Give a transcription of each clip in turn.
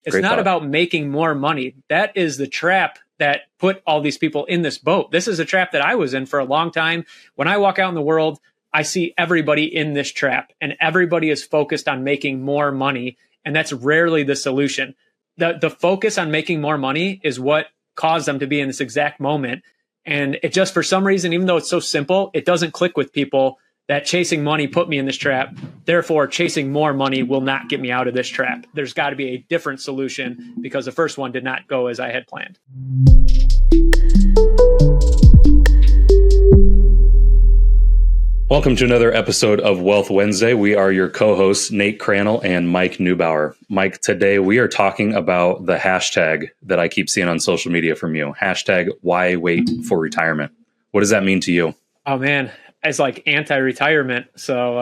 It's Great not thought. about making more money. That is the trap that put all these people in this boat. This is a trap that I was in for a long time. When I walk out in the world, I see everybody in this trap, and everybody is focused on making more money. And that's rarely the solution. The focus on making more money is what caused them to be in this exact moment. And it just, for some reason, even though it's so simple, it doesn't click with people that chasing money put me in this trap. Therefore, chasing more money will not get me out of this trap. There's got to be a different solution because the first one did not go as I had planned. Welcome to another episode of Wealth Wednesday. We are your co-hosts, Nate Crannell and Mike Neubauer. Mike, today we are talking about the hashtag that I keep seeing on social media from you. Hashtag why wait for retirement. What does that mean to you? Oh man, it's like anti-retirement. So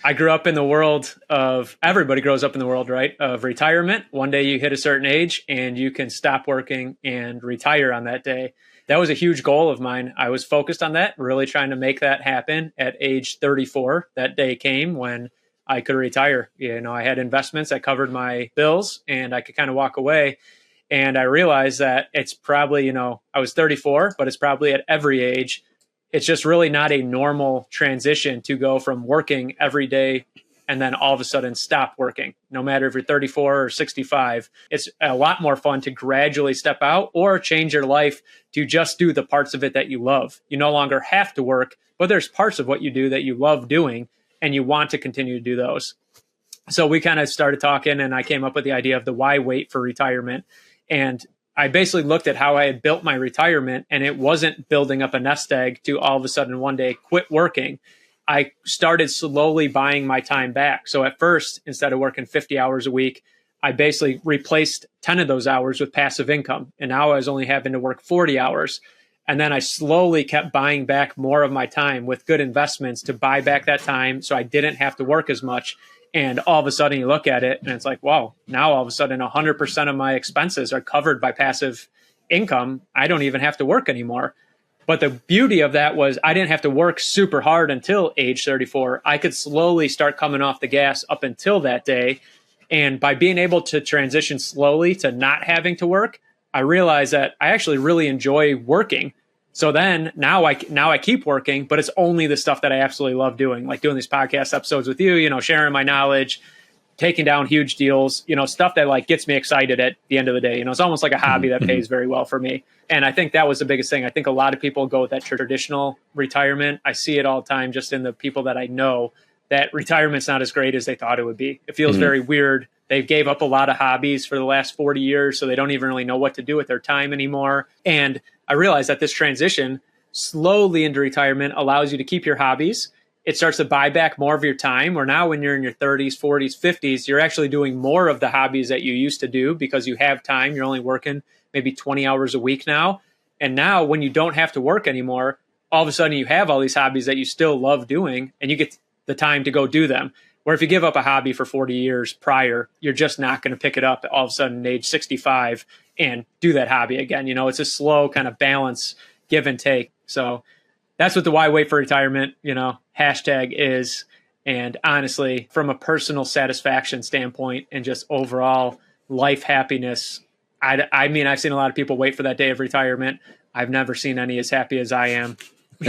I grew up in the world of, everybody grows up in the world, right, of retirement. One day you hit a certain age and you can stop working and retire on that day. That was a huge goal of mine. I was focused on that, really trying to make that happen at age 34. That day came when I could retire. You know, I had investments that covered my bills and I could kind of walk away. And I realized that it's probably, you know, I was 34, but it's probably at every age. It's just really not a normal transition to go from working every day and then all of a sudden stop working. No matter if you're 34 or 65, it's a lot more fun to gradually step out or change your life to just do the parts of it that you love. You no longer have to work, but there's parts of what you do that you love doing and you want to continue to do those. So we kind of started talking and I came up with the idea of the why wait for retirement. And I basically looked at how I had built my retirement, and it wasn't building up a nest egg to all of a sudden one day quit working. I started slowly buying my time back. So at first, instead of working 50 hours a week, I basically replaced 10 of those hours with passive income. And now I was only having to work 40 hours. And then I slowly kept buying back more of my time with good investments to buy back that time so I didn't have to work as much. And all of a sudden you look at it and it's like, wow, now all of a sudden 100% of my expenses are covered by passive income. I don't even have to work anymore. But the beauty of that was I didn't have to work super hard until age 34. I could slowly start coming off the gas up until that day. And by being able to transition slowly to not having to work, I realized that I actually really enjoy working. So then now I keep working, but it's only the stuff that I absolutely love doing, like doing these podcast episodes with you, you know, sharing my knowledge, taking down huge deals, you know, stuff that like gets me excited at the end of the day. You know, it's almost like a hobby that pays very well for me. And I think that was the biggest thing. I think a lot of people go with that traditional retirement. I see it all the time just in the people that I know, that retirement's not as great as they thought it would be. It feels very weird. They gave up a lot of hobbies for the last 40 years, so they don't even really know what to do with their time anymore. And I realized that this transition slowly into retirement allows you to keep your hobbies. It starts to buy back more of your time, where now when you're in your 30s, 40s, 50s, you're actually doing more of the hobbies that you used to do because you have time. You're only working maybe 20 hours a week now. And now when you don't have to work anymore, all of a sudden you have all these hobbies that you still love doing and you get the time to go do them. Where if you give up a hobby for 40 years prior, you're just not going to pick it up all of a sudden at age 65 and do that hobby again. You know, it's a slow kind of balance, give and take. So that's what the why wait for retirement, you know, hashtag is. And honestly, from a personal satisfaction standpoint and just overall life happiness, I mean, I've seen a lot of people wait for that day of retirement. I've never seen any as happy as I am,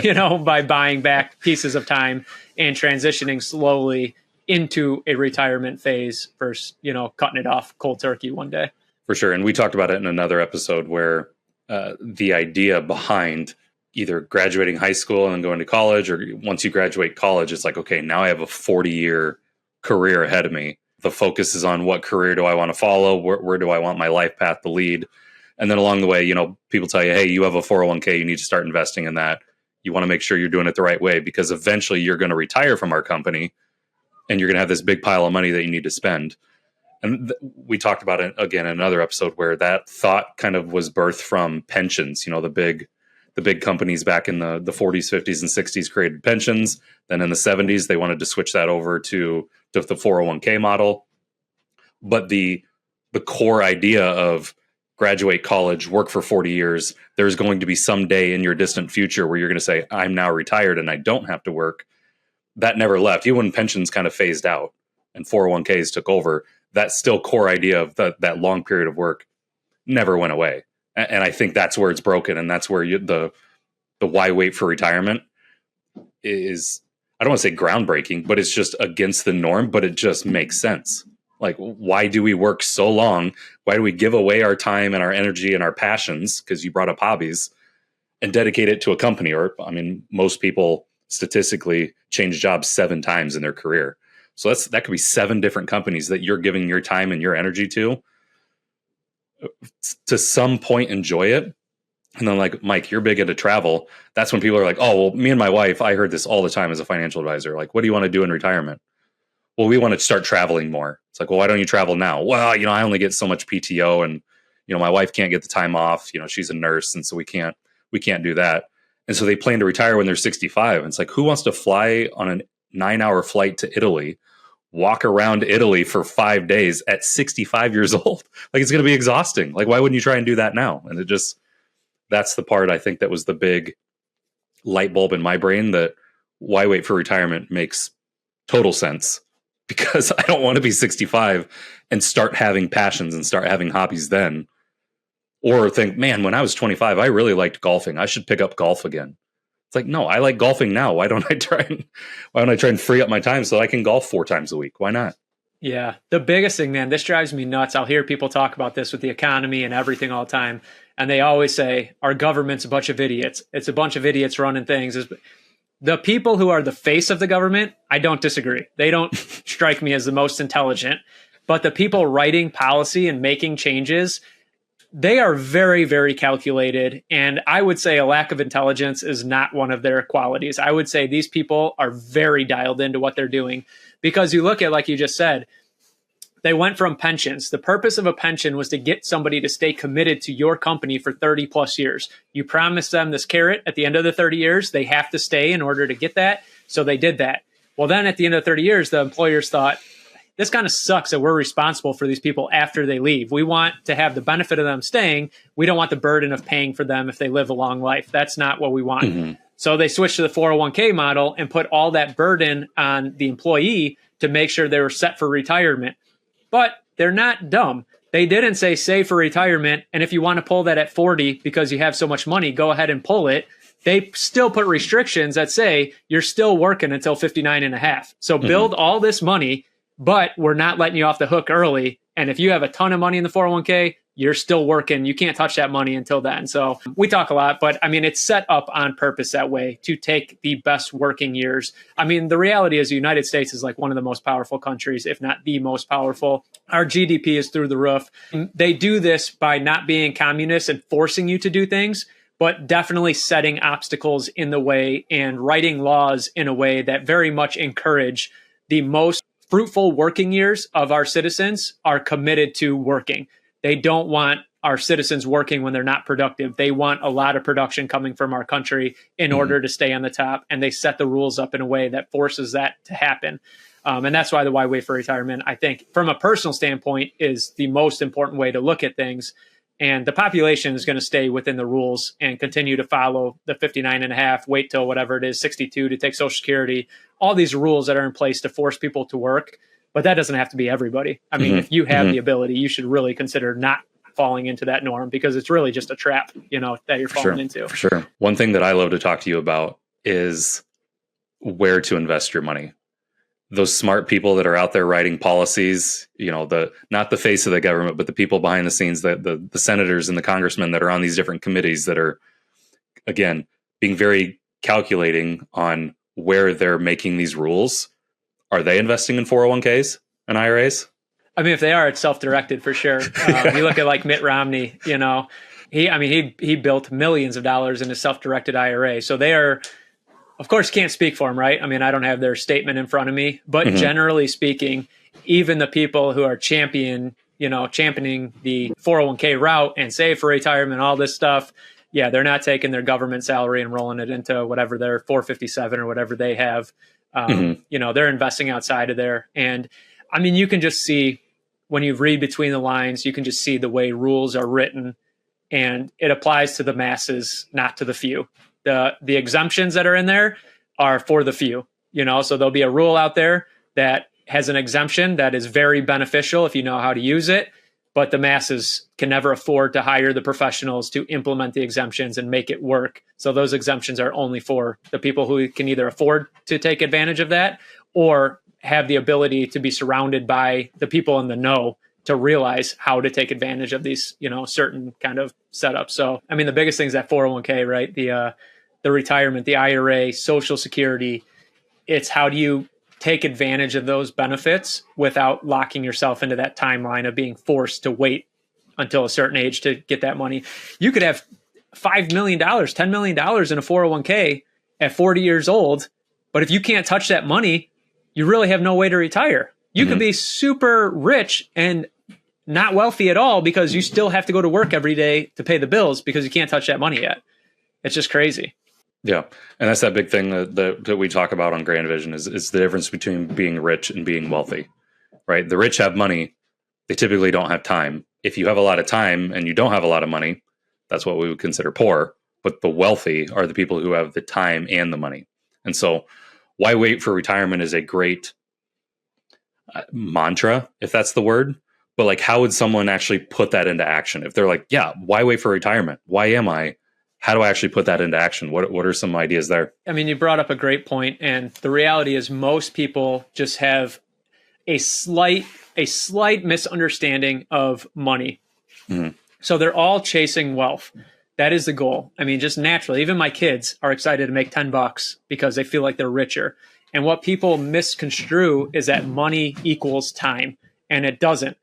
you know, by buying back pieces of time and transitioning slowly into a retirement phase versus, you know, cutting it off cold turkey one day. For sure. And we talked about it in another episode where the idea behind either graduating high school and going to college, or once you graduate college, it's like, okay, now I have a 40-year career ahead of me. The focus is on what career do I want to follow? Where do I want my life path to lead? And then along the way, you know, people tell you, hey, you have a 401k, you need to start investing in that. You want to make sure you're doing it the right way because eventually you're going to retire from our company and you're going to have this big pile of money that you need to spend. And we talked about it again in another episode where that thought kind of was birthed from pensions. You know, the big companies back in the 40s, 50s, and 60s created pensions. Then in the 70s, they wanted to switch that over to the 401k model. But the core idea of graduate college, work for 40 years, there's going to be some day in your distant future where you're going to say, I'm now retired and I don't have to work. That never left. Even when pensions kind of phased out and 401ks took over, that still core idea of that long period of work never went away. And I think that's where it's broken. And that's where the why wait for retirement is, I don't want to say groundbreaking, but it's just against the norm, but it just makes sense. Like, why do we work so long? Why do we give away our time and our energy and our passions? Because you brought up hobbies, and dedicate it to a company. Or, I mean, most people statistically change jobs 7 times in their career. So that could be 7 different companies that you're giving your time and your energy to some point enjoy it. And then, like, Mike, you're big into travel. That's when people are like, oh, well, me and my wife, I heard this all the time as a financial advisor. Like, what do you want to do in retirement? Well, we want to start traveling more. It's like, well, why don't you travel now? Well, I only get so much PTO, and, my wife can't get the time off. She's a nurse. And so we can't do that. And so they plan to retire when they're 65. And it's like, who wants to fly on a 9-hour flight to Italy, walk around Italy for 5 days at 65 years old? Like, it's going to be exhausting. Like, why wouldn't you try and do that now? And that's the part, I think, that was the big light bulb in my brain, that why wait for retirement makes total sense, because I don't want to be 65 and start having passions and start having hobbies then. Or think, man, when I was 25, I really liked golfing. I should pick up golf again. It's like, no, I like golfing now. Why don't I try and free up my time so I can golf 4 times a week? Why not? Yeah. The biggest thing, man, this drives me nuts. I'll hear people talk about this with the economy and everything all the time. And they always say, our government's a bunch of idiots. It's a bunch of idiots running things. The people who are the face of the government, I don't disagree. They don't strike me as the most intelligent. But the people writing policy and making changes, they are very, very calculated. And I would say a lack of intelligence is not one of their qualities. I would say these people are very dialed into what they're doing, because you look at, like you just said, they went from pensions. The purpose of a pension was to get somebody to stay committed to your company for 30 plus years. You promised them this carrot at the end of the 30 years. They have to stay in order to get that. So they did that. Well, then at the end of 30 years, the employers thought, this kind of sucks that we're responsible for these people after they leave. We want to have the benefit of them staying. We don't want the burden of paying for them if they live a long life. That's not what we want. Mm-hmm. So they switched to the 401k model and put all that burden on the employee to make sure they were set for retirement. But they're not dumb. They didn't say save for retirement, and if you want to pull that at 40 because you have so much money, go ahead and pull it. They still put restrictions that say you're still working until 59 and a half. So build all this money, but we're not letting you off the hook early. And if you have a ton of money in the 401k, you're still working. You can't touch that money until then. So we talk a lot, but I mean, it's set up on purpose that way to take the best working years. I mean, the reality is the United States is like one of the most powerful countries, if not the most powerful. Our GDP is through the roof. They do this by not being communist and forcing you to do things, but definitely setting obstacles in the way and writing laws in a way that very much encourage the most fruitful working years of our citizens are committed to working. They don't want our citizens working when they're not productive. They want a lot of production coming from our country in order to stay on the top. And they set the rules up in a way that forces that to happen. And that's why the why wait for retirement, I think, from a personal standpoint, is the most important way to look at things. And the population is going to stay within the rules and continue to follow the 59 and a half, wait till whatever it is, 62 to take Social Security, all these rules that are in place to force people to work. But that doesn't have to be everybody. I mean, if you have the ability, you should really consider not falling into that norm, because it's really just a trap, that you're falling into. For sure. One thing that I love to talk to you about is where to invest your money. Those smart people that are out there writing policies, not the face of the government, but the people behind the scenes, the senators and the congressmen that are on these different committees that are, again, being very calculating on where they're making these rules. Are they investing in 401ks and IRAs? I mean, if they are, it's self-directed for sure. You look at like Mitt Romney, he built millions of dollars in a self-directed IRA. So they are, of course, can't speak for him, right? I mean, I don't have their statement in front of me, but generally speaking, even the people who are championing the 401k route and save for retirement, all this stuff, yeah, they're not taking their government salary and rolling it into whatever their 457 or whatever they have. They're investing outside of there. And I mean, you can just see when you read between the lines, you can just see the way rules are written, and it applies to the masses, not to the few. The exemptions that are in there are for the few, so there'll be a rule out there that, has an exemption that is very beneficial if you know how to use it, but the masses can never afford to hire the professionals to implement the exemptions and make it work. So those exemptions are only for the people who can either afford to take advantage of that or have the ability to be surrounded by the people in the know to realize how to take advantage of these, certain kind of setups. So, I mean, the biggest thing is that 401k, right? The retirement, the IRA, Social Security. It's how do you take advantage of those benefits without locking yourself into that timeline of being forced to wait until a certain age to get that money. You could have $5 million, $10 million in a 401k at 40 years old, but if you can't touch that money, you really have no way to retire. You could be super rich and not wealthy at all because you still have to go to work every day to pay the bills because you can't touch that money yet. It's just crazy. Yeah. And that's that big thing that we talk about on Grand Vision is the difference between being rich and being wealthy, right? The rich have money. They typically don't have time. If you have a lot of time and you don't have a lot of money, that's what we would consider poor. But the wealthy are the people who have the time and the money. And so why wait for retirement is a great mantra, if that's the word. But like, how would someone actually put that into action? If they're like, yeah, why wait for retirement? Why am I? How do I actually put that into action? What are some ideas there? I mean, you brought up a great point, and the reality is most people just have a slight misunderstanding of money. Mm-hmm. So they're all chasing wealth. That is the goal. I mean, just naturally, even my kids are excited to make $10 because they feel like they're richer. And what people misconstrue is that money equals time, and it doesn't.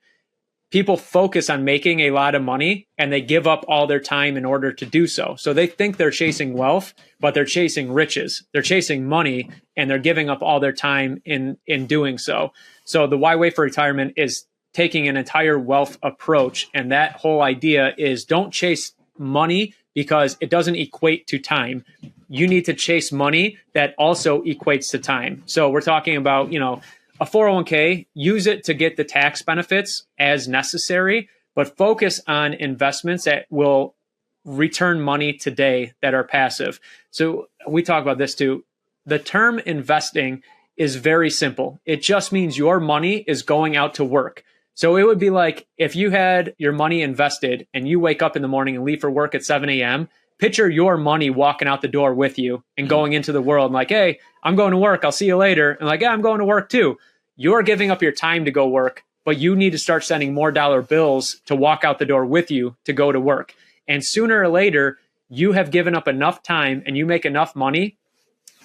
People focus on making a lot of money and they give up all their time in order to do so. So they think they're chasing wealth, but they're chasing riches. They're chasing money and they're giving up all their time in doing so. So the why wait for retirement is taking an entire wealth approach. And that whole idea is don't chase money because it doesn't equate to time. You need to chase money that also equates to time. So we're talking about, a 401k, use it to get the tax benefits as necessary, but focus on investments that will return money today that are passive. So we talk about this too. The term investing is very simple. It just means your money is going out to work. So it would be like if you had your money invested and you wake up in the morning and leave for work at 7 a.m., picture your money walking out the door with you and going into the world and like, hey, I'm going to work. I'll see you later. And like, yeah, I'm going to work too. You're giving up your time to go work, but you need to start sending more dollar bills to walk out the door with you to go to work. And sooner or later, you have given up enough time and you make enough money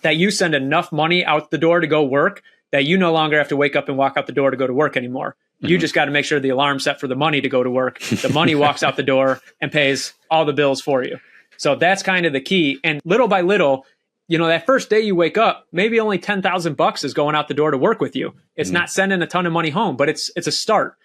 that you send enough money out the door to go work that you no longer have to wake up and walk out the door to go to work anymore. You just got to make sure the alarm's set for the money to go to work. The money walks out the door and pays all the bills for you. So that's kind of the key. And little by little, that first day you wake up, maybe only $10,000 is going out the door to work with you. It's not sending a ton of money home, but it's a start.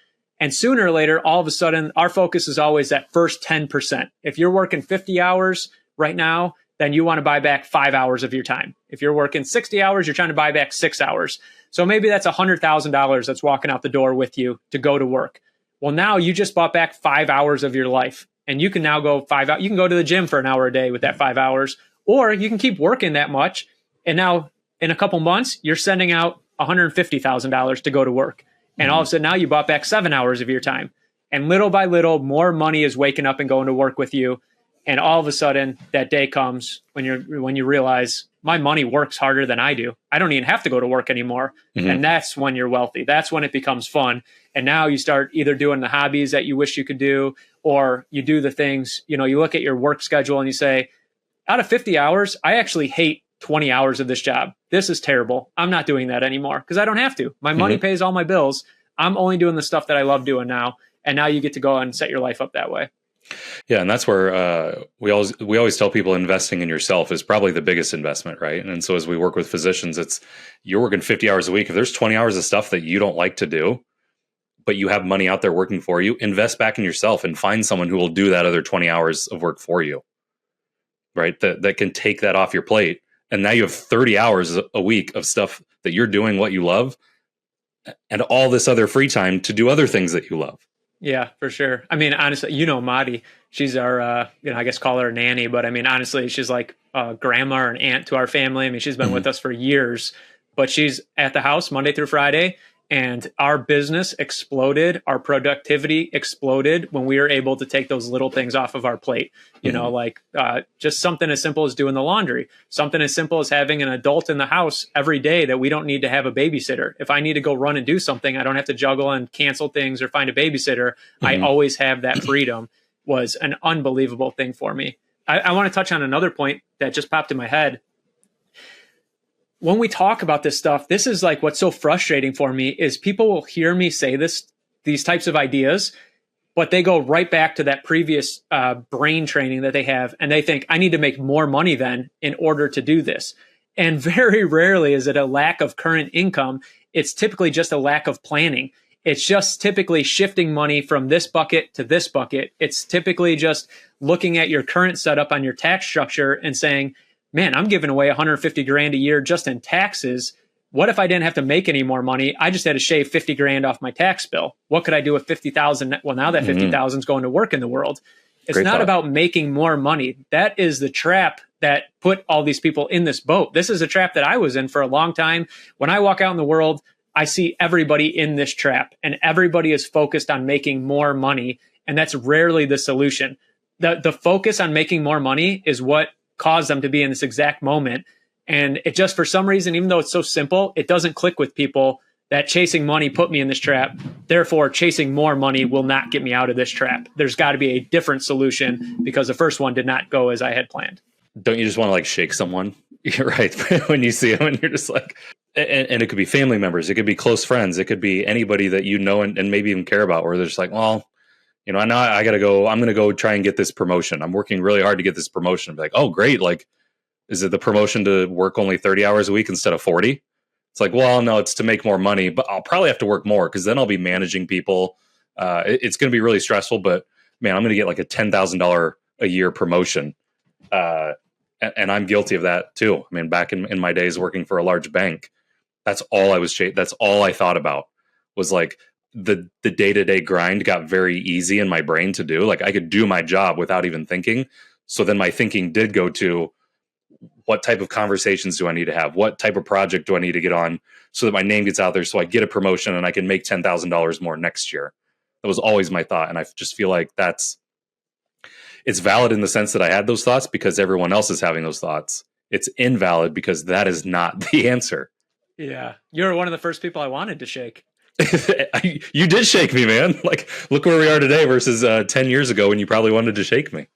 And sooner or later, all of a sudden, our focus is always that first 10%. If you're working 50 hours right now, then you want to buy back 5 hours of your time. If you're working 60 hours, you're trying to buy back 6 hours. So maybe that's $100,000 that's walking out the door with you to go to work. Well, now you just bought back 5 hours of your life. And you can now go 5 hours. You can go to the gym for an hour a day with that 5 hours, or you can keep working that much. And now in a couple months, you're sending out $150,000 to go to work. And all of a sudden now you bought back 7 hours of your time. And little by little, more money is waking up and going to work with you. And all of a sudden that day comes when you realize my money works harder than I do. I don't even have to go to work anymore. And that's when you're wealthy. That's when it becomes fun. And now you start either doing the hobbies that you wish you could do, or you do the things, you look at your work schedule and you say, out of 50 hours, I actually hate 20 hours of this job. This is terrible. I'm not doing that anymore because I don't have to. My money pays all my bills. I'm only doing the stuff that I love doing now. And now you get to go and set your life up that way. Yeah, and that's where we always tell people investing in yourself is probably the biggest investment, right? And so as we work with physicians, you're working 50 hours a week. If there's 20 hours of stuff that you don't like to do, but you have money out there working for you, invest back in yourself and find someone who will do that other 20 hours of work for you, right? That can take that off your plate. And now you have 30 hours a week of stuff that you're doing what you love and all this other free time to do other things that you love. Yeah, for sure. I mean, honestly, Madi, she's our, I guess call her a nanny, but I mean, honestly, she's like a grandma or an aunt to our family. I mean, she's been with us for years, but she's at the house Monday through Friday. And our business exploded, our productivity exploded when we were able to take those little things off of our plate. You know, like just something as simple as doing the laundry, something as simple as having an adult in the house every day that we don't need to have a babysitter. If I need to go run and do something, I don't have to juggle and cancel things or find a babysitter. I always have that freedom. Was an unbelievable thing for me. I want to touch on another point that just popped in my head. When we talk about this stuff, this is like what's so frustrating for me is people will hear me say these types of ideas, but they go right back to that previous brain training that they have. And they think, I need to make more money then in order to do this. And very rarely is it a lack of current income. It's typically just a lack of planning. It's just typically shifting money from this bucket to this bucket. It's typically just looking at your current setup on your tax structure and saying, man, I'm giving away 150 grand a year just in taxes. What if I didn't have to make any more money? I just had to shave 50 grand off my tax bill. What could I do with 50,000? Well, now that 50,000 is going to work in the world. It's Great not thought. About making more money. That is the trap that put all these people in this boat. This is a trap that I was in for a long time. When I walk out in the world, I see everybody in this trap and everybody is focused on making more money. And that's rarely the solution. The focus on making more money is what caused them to be in this exact moment. And it just, for some reason, even though it's so simple, it doesn't click with people that chasing money put me in this trap. Therefore, chasing more money will not get me out of this trap. There's got to be a different solution because the first one did not go as I had planned. Don't you just want to like shake someone? You're right. When you see them and you're just like, and it could be family members. It could be close friends. It could be anybody that you know and maybe even care about, where they're just like, well, you know, I know I got to go. I'm going to go try and get this promotion. I'm working really hard to get this promotion. Be like, oh, great. Like, is it the promotion to work only 30 hours a week instead of 40? It's like, well, no, it's to make more money, but I'll probably have to work more because then I'll be managing people. It's going to be really stressful, but man, I'm going to get like a $10,000 a year promotion. And I'm guilty of that too. I mean, back in my days working for a large bank, that's all I was. That's all I thought about was like, the day-to-day grind got very easy in my brain to do. Like I could do my job without even thinking. So then my thinking did go to what type of conversations do I need to have? What type of project do I need to get on so that my name gets out there so I get a promotion and I can make $10,000 more next year? That was always my thought. And I just feel like it's valid in the sense that I had those thoughts because everyone else is having those thoughts. It's invalid because that is not the answer. Yeah. You're one of the first people I wanted to shake. You did shake me, man. Like, look where we are today versus 10 years ago when you probably wanted to shake me.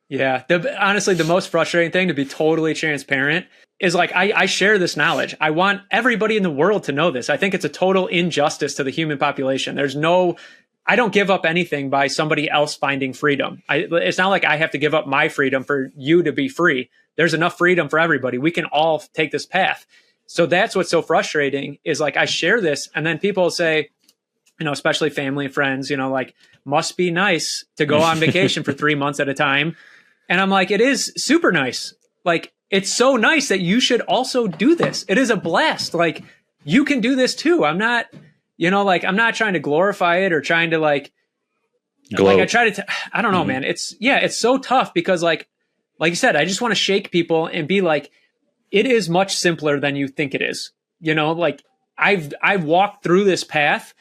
Yeah. Honestly, the most frustrating thing, to be totally transparent, is like I share this knowledge. I want everybody in the world to know this. I think it's a total injustice to the human population. I don't give up anything by somebody else finding freedom. It's not like I have to give up my freedom for you to be free. There's enough freedom for everybody. We can all take this path. So that's what's so frustrating is like I share this and then people say, you know, especially family and friends, you know, like must be nice to go on vacation for 3 months at a time. And I'm like, it is super nice. Like, it's so nice that you should also do this. It is a blast. Like, you can do this too. I'm not, you know, like, I'm not trying to glorify it or trying to like I try to, I don't know, man. It's so tough because like you said, I just want to shake people and be like, it is much simpler than you think it is. You know, like I've walked through this path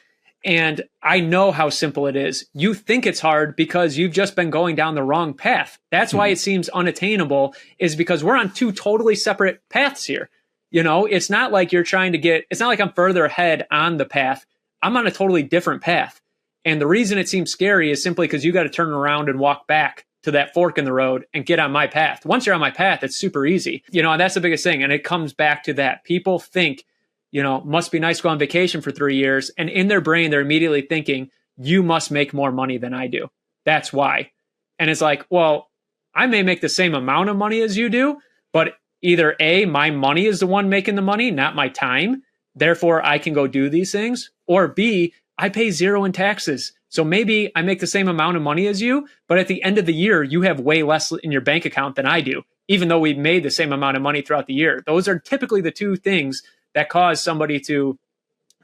and I know how simple it is. You think it's hard because you've just been going down the wrong path. That's why it seems unattainable, is because we're on two totally separate paths here. You know, it's not like it's not like I'm further ahead on the path. I'm on a totally different path. And the reason it seems scary is simply because you got to turn around and walk back to that fork in the road and get on my path. Once you're on my path, it's super easy. You know, and that's the biggest thing. And it comes back to that. People think, you know, must be nice to go on vacation for 3 years. And in their brain, they're immediately thinking, you must make more money than I do. That's why. And it's like, well, I may make the same amount of money as you do, but either A, my money is the one making the money, not my time. Therefore, I can go do these things. Or B, I pay zero in taxes. So maybe I make the same amount of money as you, but at the end of the year, you have way less in your bank account than I do, even though we've made the same amount of money throughout the year. Those are typically the two things that cause somebody to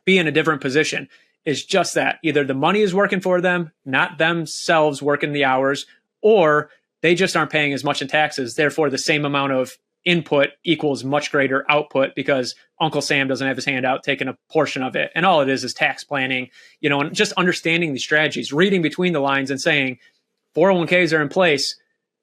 be in a different position. Is just that either the money is working for them, not themselves working the hours, or they just aren't paying as much in taxes. Therefore, the same amount of input equals much greater output because Uncle Sam doesn't have his hand out taking a portion of it. And all it is tax planning, and just understanding these strategies, reading between the lines and saying 401ks are in place.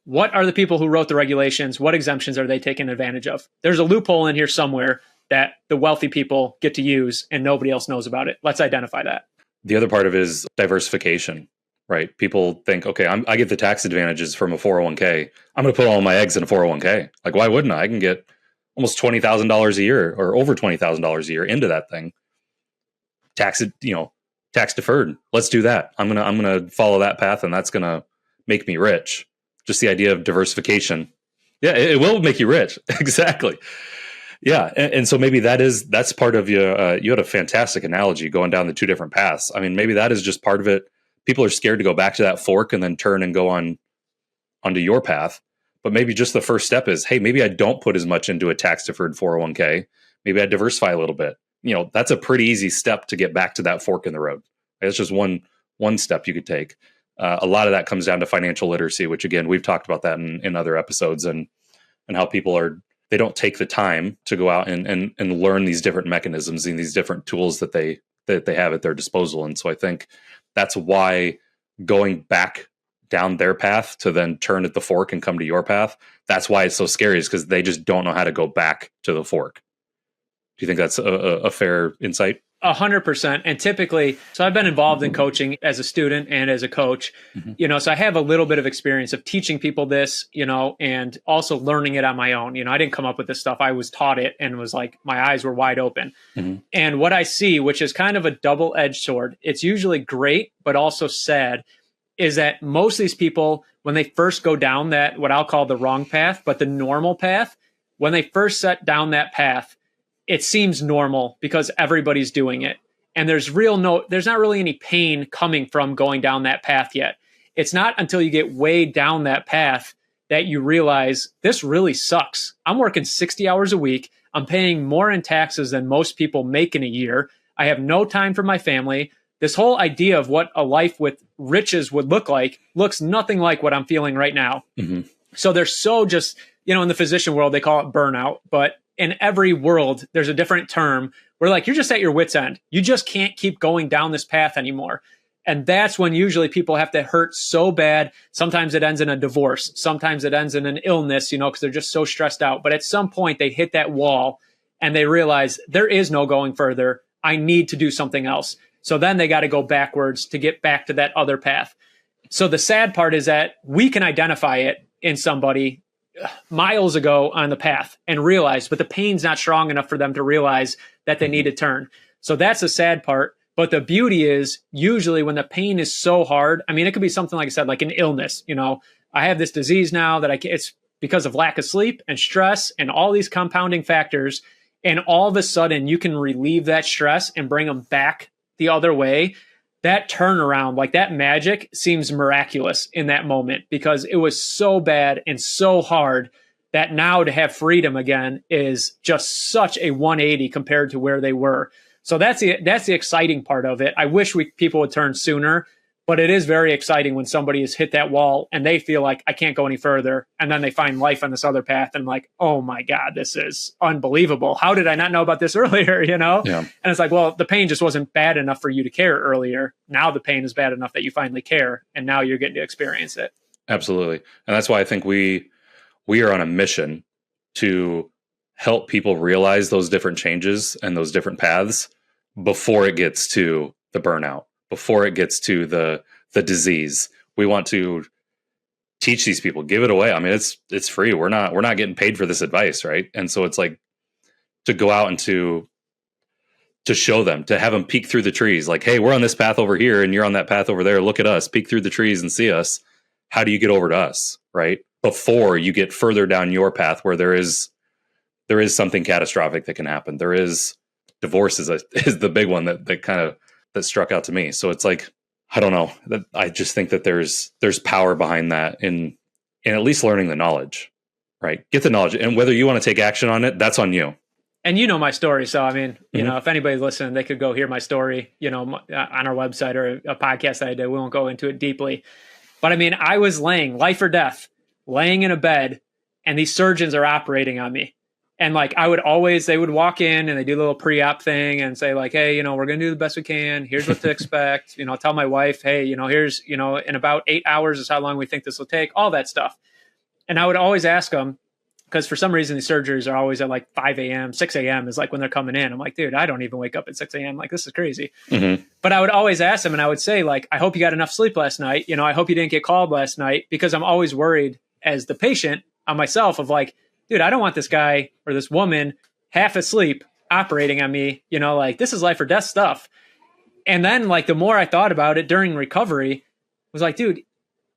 What are the people who wrote the regulations? What exemptions are they taking advantage of? There's a loophole in here somewhere that the wealthy people get to use and nobody else knows about it. Let's identify that. The other part of it is diversification, right? People think, okay, I get the tax advantages from a 401k. I'm going to put all my eggs in a 401k. Like, why wouldn't I? I can get almost $20,000 a year or over $20,000 a year into that thing. Tax deferred. Let's do that. I'm going to follow that path and that's going to make me rich. Just the idea of diversification. Yeah, it will make you rich. Exactly. Yeah. And so maybe that's part of you. You had a fantastic analogy going down the two different paths. I mean, maybe that is just part of it. People are scared to go back to that fork and then turn and go onto your path. But maybe just the first step is, hey, maybe I don't put as much into a tax deferred 401k. Maybe I diversify a little bit. That's a pretty easy step to get back to that fork in the road. That's just one step you could take. A lot of that comes down to financial literacy, which again, we've talked about that in other episodes and how people they don't take the time to go out and learn these different mechanisms and these different tools that they have at their disposal. And so I think that's why going back down their path to then turn at the fork and come to your path, that's why it's so scary, is because they just don't know how to go back to the fork. Do you think that's a fair insight? 100%. And typically, so I've been involved in coaching as a student and as a coach, so I have a little bit of experience of teaching people this, and also learning it on my own. I didn't come up with this stuff. I was taught it and was like, my eyes were wide open. And what I see, which is kind of a double-edged sword, it's usually great, but also sad, is that most of these people, when they first go down that, what I'll call the wrong path, but the normal path, when they first set down that path, it seems normal because everybody's doing it. And there's not really any pain coming from going down that path yet. It's not until you get way down that path that you realize this really sucks. I'm working 60 hours a week. I'm paying more in taxes than most people make in a year. I have no time for my family. This whole idea of what a life with riches would look like looks nothing like what I'm feeling right now. So they're so just, in the physician world, they call it burnout, but in every world, there's a different term where you're just at your wit's end. You just can't keep going down this path anymore. And that's when usually people have to hurt so bad. Sometimes it ends in a divorce. Sometimes it ends in an illness, because they're just so stressed out. But at some point they hit that wall and they realize there is no going further. I need to do something else. So then they got to go backwards to get back to that other path. So the sad part is that we can identify it in somebody miles ago on the path and realize, but the pain's not strong enough for them to realize that they need to turn. So that's the sad part. But the beauty is usually when the pain is so hard, I mean, it could be something like I said, like an illness. I have this disease now that it's because of lack of sleep and stress and all these compounding factors. And all of a sudden you can relieve that stress and bring them back the other way. That turnaround, like that magic, seems miraculous in that moment because it was so bad and so hard that now to have freedom again is just such a 180 compared to where they were. So that's the exciting part of it. I wish people would turn sooner, but it is very exciting when somebody has hit that wall and they feel like I can't go any further. And then they find life on this other path and like, oh my God, this is unbelievable. How did I not know about this earlier? Yeah. And it's like, well, the pain just wasn't bad enough for you to care earlier. Now the pain is bad enough that you finally care. And now you're getting to experience it. Absolutely. And that's why I think we are on a mission to help people realize those different changes and those different paths before it gets to the burnout, before it gets to the disease. We want to teach these people, give it away. I mean, it's free. We're not getting paid for this advice, right? And so it's like to go out and to show them, to have them peek through the trees. Like, hey, we're on this path over here and you're on that path over there. Look at us, peek through the trees and see us. How do you get over to us, right? Before you get further down your path where there is something catastrophic that can happen. There is divorce is the big one that struck out to me. So it's like, I don't know, that I just think that there's power behind that in at least learning the knowledge, right? Get the knowledge, and whether you want to take action on it, that's on you. And you know my story. So, I mean, if anybody's listening, they could go hear my story, on our website or a podcast that I did. We won't go into it deeply, but I mean, I was laying life or death, laying in a bed and these surgeons are operating on me. And like, they would walk in and they do a little pre-op thing and say like, hey, we're going to do the best we can. Here's what to expect. Tell my wife, hey, here's, in about 8 hours is how long we think this will take, all that stuff. And I would always ask them, because for some reason these surgeries are always at like 5 a.m., 6 a.m. is like when they're coming in. I'm like, dude, I don't even wake up at 6 a.m. Like, this is crazy. Mm-hmm. But I would always ask them and I would say like, I hope you got enough sleep last night. I hope you didn't get called last night, because I'm always worried as the patient on myself of like, dude, I don't want this guy or this woman half asleep operating on me, like this is life or death stuff. And then like the more I thought about it during recovery, was like, dude,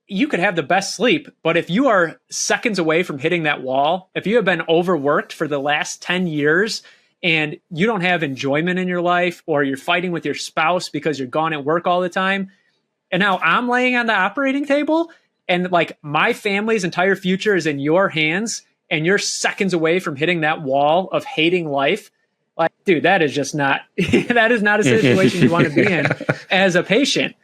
you could have the best sleep, but if you are seconds away from hitting that wall, if you have been overworked for the last 10 years and you don't have enjoyment in your life, or you're fighting with your spouse because you're gone at work all the time, and now I'm laying on the operating table and like my family's entire future is in your hands, and you're seconds away from hitting that wall of hating life, like, dude, that is just not, that is not a situation you want to be in as a patient.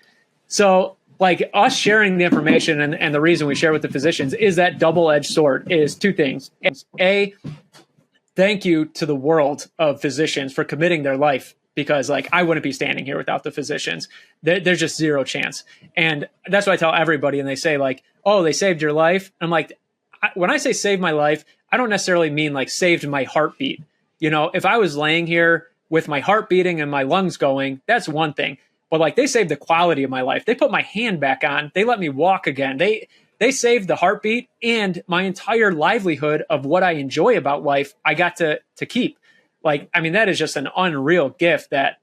So like us sharing the information and the reason we share with the physicians is that double-edged sword is two things. A, thank you to the world of physicians for committing their life, because like I wouldn't be standing here without the physicians. There's just zero chance. And that's what I tell everybody. And they say like, oh, they saved your life. I'm like, when I say saved my life, I don't necessarily mean like saved my heartbeat. If I was laying here with my heart beating and my lungs going, that's one thing. But like they saved the quality of my life. They put my hand back on. They let me walk again. They saved the heartbeat, and my entire livelihood of what I enjoy about life, I got to keep. Like, I mean, that is just an unreal gift that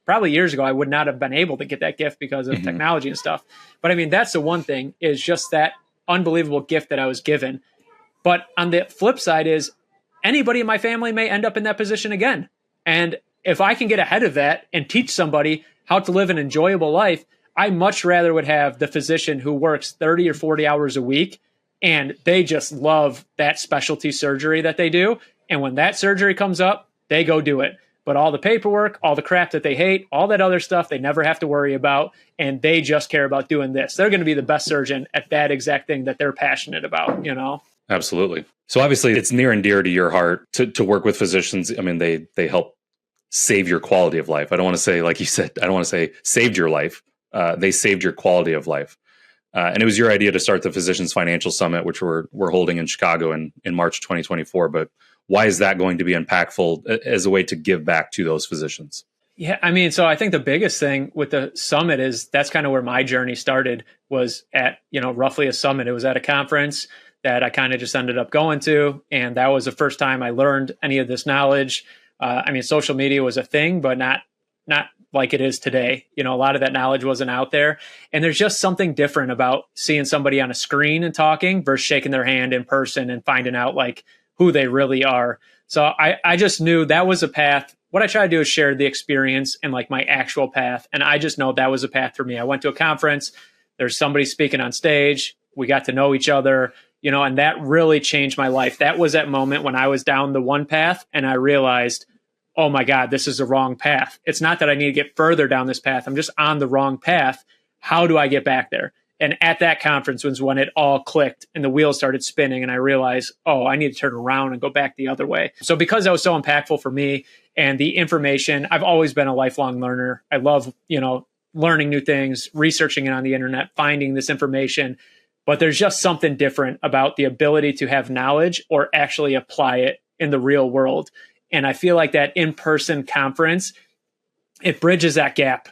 probably years ago I would not have been able to get that gift because of technology and stuff. But I mean, that's the one thing, is just that unbelievable gift that I was given. But on the flip side is anybody in my family may end up in that position again. And if I can get ahead of that and teach somebody how to live an enjoyable life, I much rather would have the physician who works 30 or 40 hours a week and they just love that specialty surgery that they do. And when that surgery comes up, they go do it. But all the paperwork, all the crap that they hate, all that other stuff, they never have to worry about. And they just care about doing this. They're going to be the best surgeon at that exact thing that they're passionate about, Absolutely. So obviously it's near and dear to your heart to work with physicians. I mean, they help save your quality of life. I don't want to say, like you said, I don't want to say saved your life. They saved your quality of life. And it was your idea to start the Physicians Financial Summit, which we're holding in Chicago in March 2024. But why is that going to be impactful as a way to give back to those physicians? Yeah, I mean, so I think the biggest thing with the summit is that's kind of where my journey started, was at, roughly a summit. It was at a conference that I kind of just ended up going to. And that was the first time I learned any of this knowledge. I mean, social media was a thing, but not like it is today. A lot of that knowledge wasn't out there. And there's just something different about seeing somebody on a screen and talking versus shaking their hand in person and finding out like who they really are. So I just knew that was a path. What I try to do is share the experience and like my actual path. And I just know that was a path for me. I went to a conference. There's somebody speaking on stage. We got to know each other, and that really changed my life. That was that moment when I was down the one path and I realized, oh my God, this is the wrong path. It's not that I need to get further down this path. I'm just on the wrong path. How do I get back there? And at that conference was when it all clicked and the wheels started spinning. And I realized, oh, I need to turn around and go back the other way. So because that was so impactful for me and the information, I've always been a lifelong learner. I love, learning new things, researching it on the internet, finding this information. But there's just something different about the ability to have knowledge or actually apply it in the real world. And I feel like that in-person conference, it bridges that gap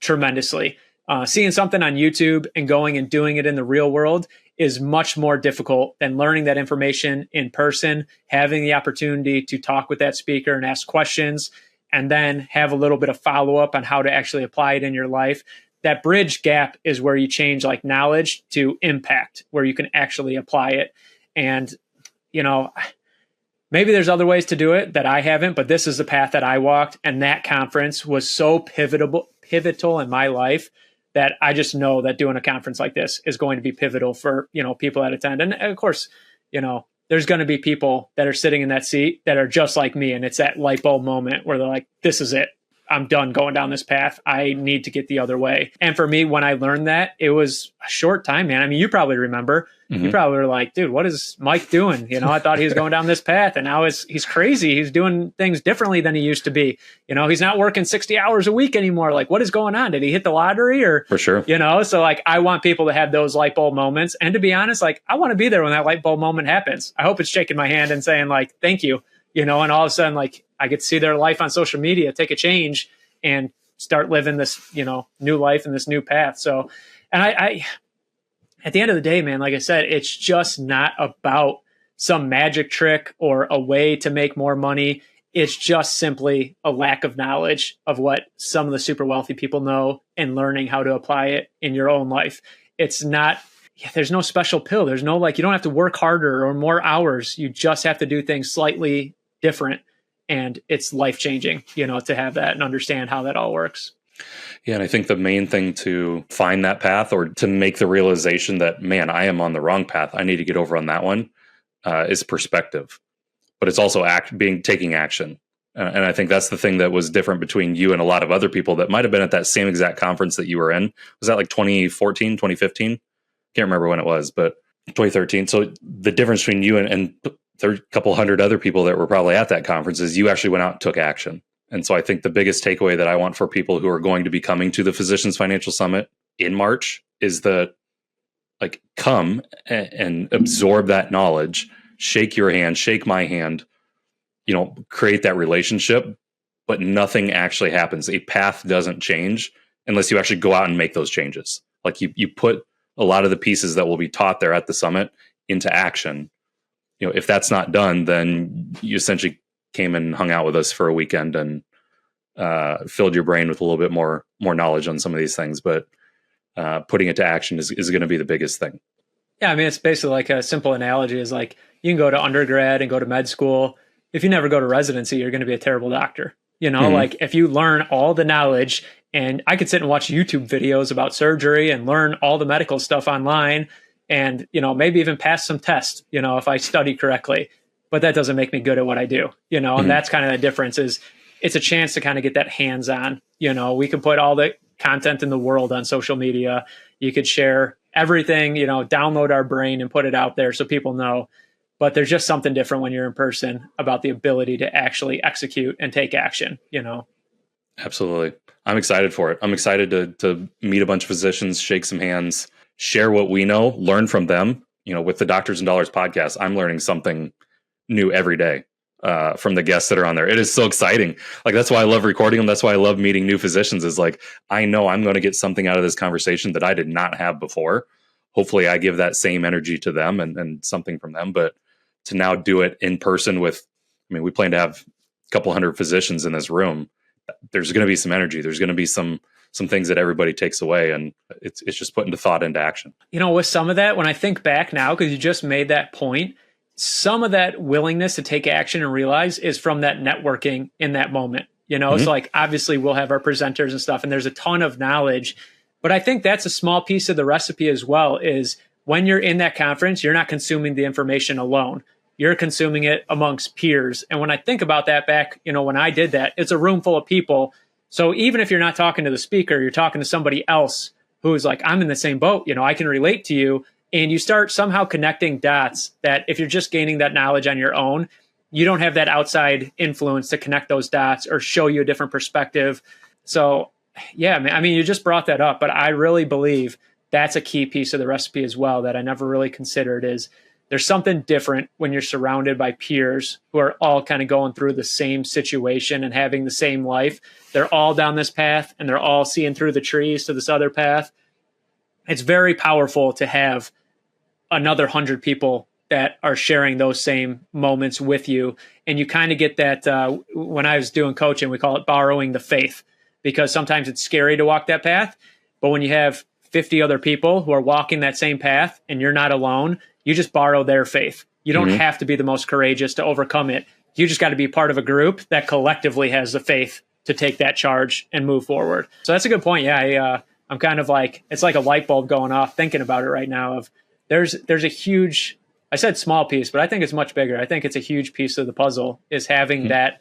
tremendously. Seeing something on YouTube and going and doing it in the real world is much more difficult than learning that information in person, having the opportunity to talk with that speaker and ask questions, and then have a little bit of follow-up on how to actually apply it in your life. That bridge gap is where you change like knowledge to impact, where you can actually apply it. And, maybe there's other ways to do it that I haven't, but this is the path that I walked. And that conference was so pivotal in my life that I just know that doing a conference like this is going to be pivotal for, people that attend. And of course, there's going to be people that are sitting in that seat that are just like me. And it's that light bulb moment where they're like, this is it. I'm done going down this path. I need to get the other way. And for me, when I learned that, it was a short time, man. I mean, you probably remember. You probably were like, dude, what is Mike doing? You know, I thought he was going down this path, and now he's crazy. He's doing things differently than he used to be. You know, he's not working 60 hours a week anymore. Like, what is going on? Did he hit the lottery or? For sure. You know, so like, I want people to have those light bulb moments. And to be honest, like, I want to be there when that light bulb moment happens. I hope it's shaking my hand and saying like, thank you, you know, and all of a sudden, like, I get to see their life on social media, take a change and start living this, you know, new life and this new path. So, and I at the end of the day, man, like I said, it's just not about some magic trick or a way to make more money. It's just simply a lack of knowledge of what some of the super wealthy people know and learning how to apply it in your own life. It's not, there's no special pill. There's no, like, you don't have to work harder or more hours. You just have to do things slightly different. And it's life-changing, you know, to have that and understand how that all works. Yeah, and I think the main thing to find that path or to make the realization that, man, I am on the wrong path, I need to get over on that one, is perspective. But it's also taking action. And I think that's the thing that was different between you and a lot of other people that might have been at that same exact conference that you were in. Was that like 2014, 2015? Can't remember when it was, but 2013. So the difference between you and a couple hundred other people that were probably at that conference is you actually went out and took action. And so I think the biggest takeaway that I want for people who are going to be coming to the Physicians Financial Summit in March is that, like, come and absorb that knowledge, shake your hand, shake my hand, you know, create that relationship, but nothing actually happens. A path doesn't change unless you actually go out and make those changes. Like you put a lot of the pieces that will be taught there at the summit into action. You know, if that's not done, then you essentially came and hung out with us for a weekend and filled your brain with a little bit more knowledge on some of these things. But putting it to action is going to be the biggest thing. Yeah, I mean, it's basically like a simple analogy is like you can go to undergrad and go to med school. If you never go to residency, you're going to be a terrible doctor. You know, like if you learn all the knowledge, and I could sit and watch YouTube videos about surgery and learn all the medical stuff online and, you know, maybe even pass some tests, you know, if I study correctly, but that doesn't make me good at what I do, you know, and that's kind of the difference is it's a chance to kind of get that hands-on, you know, we can put all the content in the world on social media. You could share everything, you know, download our brain and put it out there so people know. But there's just something different when you're in person about the ability to actually execute and take action, you know? Absolutely. I'm excited for it. I'm excited to meet a bunch of physicians, shake some hands, share what we know, learn from them. You know, with the Doctors and Dollars podcast, I'm learning something new every day from the guests that are on there. It is so exciting. Like, that's why I love recording them. That's why I love meeting new physicians is like, I know I'm going to get something out of this conversation that I did not have before. Hopefully I give that same energy to them and something from them. But to now do it in person with, I mean, we plan to have a couple hundred physicians in this room. There's going to be some energy. There's going to be some things that everybody takes away, and it's just putting the thought into action. You know, with some of that, when I think back now, because you just made that point, some of that willingness to take action and realize is from that networking in that moment. You know, so like obviously we'll have our presenters and stuff, and there's a ton of knowledge, but I think that's a small piece of the recipe as well. Is when you're in that conference, you're not consuming the information alone. You're consuming it amongst peers. And when I think about that back, you know, when I did that, it's a room full of people. So even if you're not talking to the speaker, you're talking to somebody else who's like, I'm in the same boat, you know, I can relate to you. And you start somehow connecting dots that if you're just gaining that knowledge on your own, you don't have that outside influence to connect those dots or show you a different perspective. So yeah, I mean, you just brought that up, but I really believe that's a key piece of the recipe as well that I never really considered is there's something different when you're surrounded by peers who are all kind of going through the same situation and having the same life. They're all down this path and they're all seeing through the trees to this other path. It's very powerful to have another 100 people that are sharing those same moments with you. And you kind of get that, when I was doing coaching, we call it borrowing the faith, because sometimes it's scary to walk that path. But when you have 50 other people who are walking that same path and you're not alone, you just borrow their faith. You don't have to be the most courageous to overcome it. You just got to be part of a group that collectively has the faith to take that charge and move forward. So that's a good point. Yeah, I'm kind of like, it's like a light bulb going off thinking about it right now of there's a huge, I said small piece, but I think it's much bigger. I think it's a huge piece of the puzzle is having that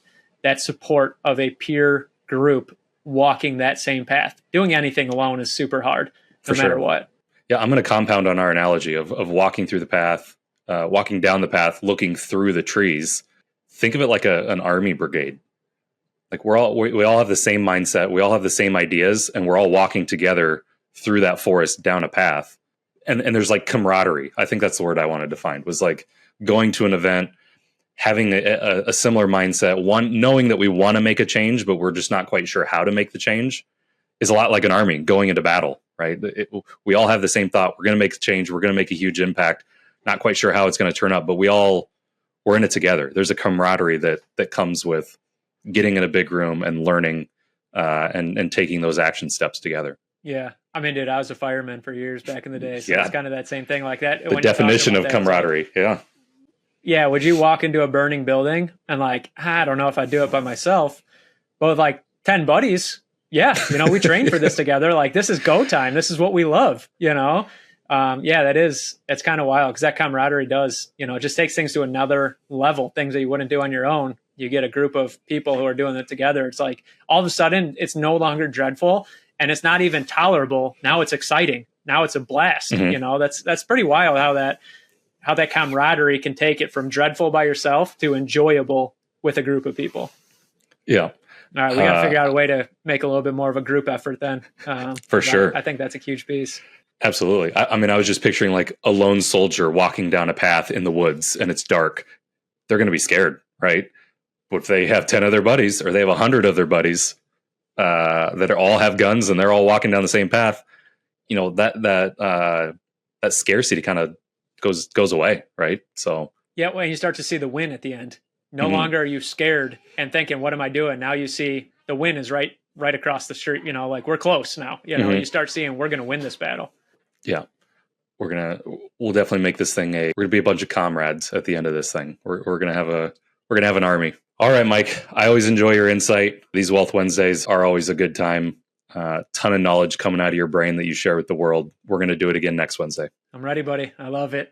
support of a peer group walking that same path. Doing anything alone is super hard, no matter what. Yeah, I'm going to compound on our analogy of walking through the path, walking down the path, looking through the trees. Think of it like an army brigade. Like we all have the same mindset, we all have the same ideas, and we're all walking together through that forest down a path. And there's like camaraderie. I think that's the word I wanted to find, was like going to an event, having a similar mindset, one knowing that we want to make a change, but we're just not quite sure how to make the change, is a lot like an army going into battle, right? We all have the same thought. We're going to make a change. We're going to make a huge impact. Not quite sure how it's going to turn out, but we're in it together. There's a camaraderie that comes with getting in a big room and learning and taking those action steps together. Yeah. I mean, dude, I was a fireman for years back in the day. So yeah. It's kind of that same thing like that. The definition of camaraderie. Yeah. Yeah. Would you walk into a burning building and like, I don't know if I'd do it by myself, but with like 10 buddies. Yeah. We trained for this together. Like, this is go time. This is what we love, Yeah, it's kind of wild because that camaraderie does, it just takes things to another level, things that you wouldn't do on your own. You get a group of people who are doing it together. It's like all of a sudden it's no longer dreadful and it's not even tolerable. Now it's exciting. Now it's a blast. Mm-hmm. That's pretty wild how that camaraderie can take it from dreadful by yourself to enjoyable with a group of people. Yeah. All right. We got to figure out a way to make a little bit more of a group effort then. For sure. I think that's a huge piece. Absolutely. I mean, I was just picturing like a lone soldier walking down a path in the woods and it's dark. They're going to be scared, right? But if they have 10 of their buddies or they have 100 of their buddies that all have guns and they're all walking down the same path, that scarcity kind of goes away, right? So yeah, when you start to see the win at the end, no mm-hmm. longer are you scared and thinking, "What am I doing?" Now you see the win is right across the street. Like we're close now. Mm-hmm. You start seeing we're going to win this battle. Yeah, we'll definitely make this thing we're gonna be a bunch of comrades at the end of this thing. We're gonna have an army. All right, Mike, I always enjoy your insight. These Wealth Wednesdays are always a good time. Ton of knowledge coming out of your brain that you share with the world. We're going to do it again next Wednesday. I'm ready, buddy. I love it.